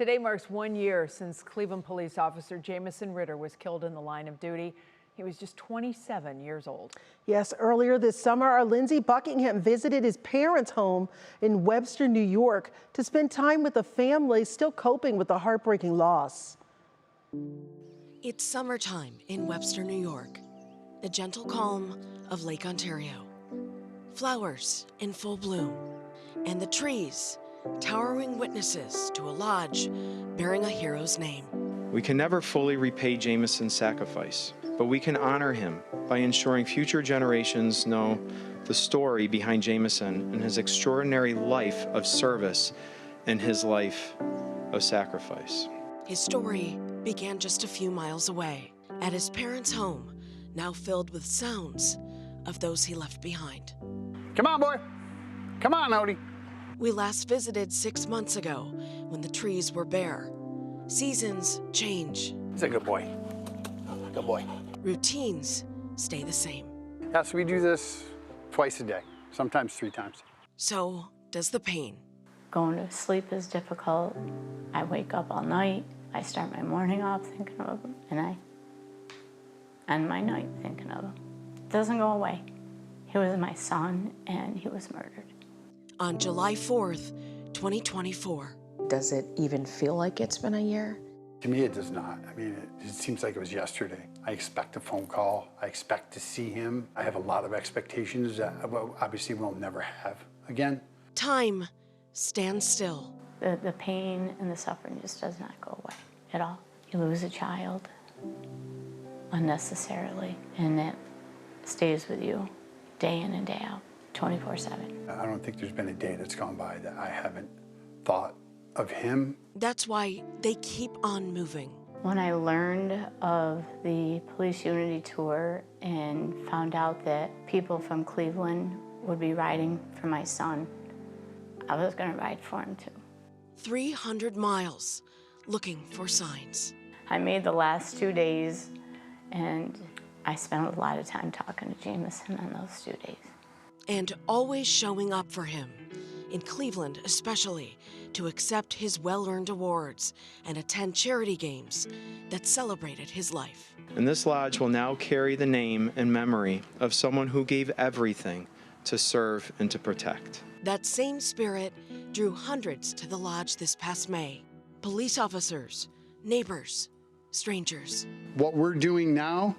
Today marks 1 year since Cleveland Police Officer Jamieson Ritter was killed in the line of duty. He was just 27 years old. Yes, earlier this summer, our Lindsay Buckingham visited his parents' home in Webster, New York, to spend time with the family still coping with the heartbreaking loss. It's summertime in Webster, New York, the gentle calm of Lake Ontario. Flowers in full bloom, and the trees towering witnesses to a lodge bearing a hero's name. We can never fully repay Jamieson's sacrifice, but we can honor him by ensuring future generations know the story behind Jamieson and his extraordinary life of service and his life of sacrifice. His story began just a few miles away at his parents' home, now filled with sounds of those he left behind. Come on, boy. Come on, Odie. We last visited 6 months ago when the trees were bare. Seasons change. He's a good boy. Good boy. Routines stay the same. Yes, we do this twice a day, sometimes 3 times. So does the pain. Going to sleep is difficult. I wake up all night. I start my morning off thinking of him, and I end my night thinking of him. It doesn't go away. He was my son, and he was murdered. On July 4th, 2024. Does it even feel like it's been a year? To me, it does not. I mean, it seems like it was yesterday. I expect a phone call. I expect to see him. I have a lot of expectations that obviously we'll never have again. Time stands still. The pain and the suffering just does not go away at all. You lose a child unnecessarily, and it stays with you day in and day out, 24/7. I don't think there's been a day that's gone by that I haven't thought of him. That's why they keep on moving. When I learned of the Police Unity Tour and found out that people from Cleveland would be riding for my son, I was gonna ride for him too. 300 miles looking for signs. I made the last 2 days, and I spent a lot of time talking to Jamieson on those 2 days. And always showing up for him, in Cleveland especially, to accept his well-earned awards and attend charity games that celebrated his life. And this lodge will now carry the name and memory of someone who gave everything to serve and to protect. That same spirit drew hundreds to the lodge this past May. Police officers, neighbors, strangers. What we're doing now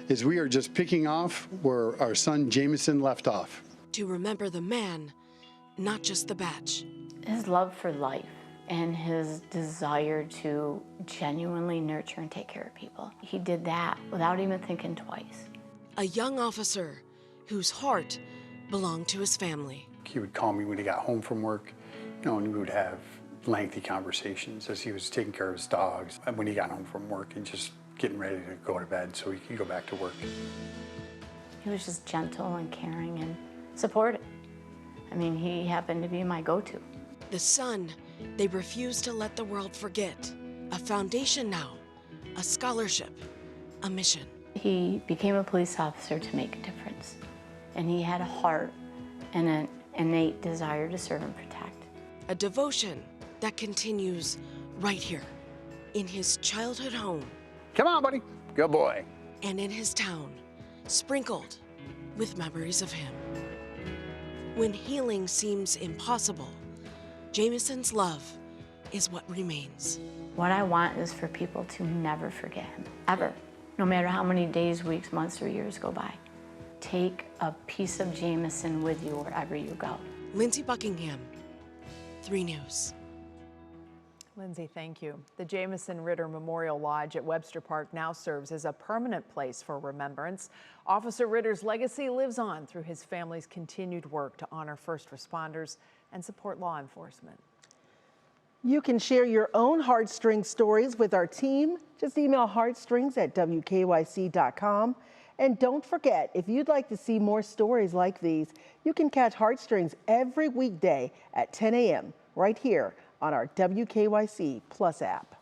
is we are just picking off where our son Jamieson left off. To remember the man, not just the badge. His love for life and his desire to genuinely nurture and take care of people. He did that without even thinking twice. A young officer whose heart belonged to his family. He would call me when he got home from work, and we would have lengthy conversations as he was taking care of his dogs. And when he got home from work and just getting ready to go to bed so he could go back to work. He was just gentle and caring and supportive. I mean, he happened to be my go-to. The son they refuse to let the world forget. A foundation now, a scholarship, a mission. He became a police officer to make a difference. And he had a heart and an innate desire to serve and protect. A devotion that continues right here, in his childhood home. Come on, buddy. Good boy. And in his town, sprinkled with memories of him. When healing seems impossible, Jamieson's love is what remains. What I want is for people to never forget him, ever. No matter how many days, weeks, months, or years go by. Take a piece of Jamieson with you wherever you go. Lindsay Buckingham, 3 News. Lindsay, thank you. The Jamieson Ritter Memorial Lodge at Webster Park now serves as a permanent place for remembrance. Officer Ritter's legacy lives on through his family's continued work to honor first responders and support law enforcement. You can share your own heartstring stories with our team. Just email heartstrings@wkyc.com. And don't forget, if you'd like to see more stories like these, you can catch Heartstrings every weekday at 10 a.m. right here on our WKYC Plus app.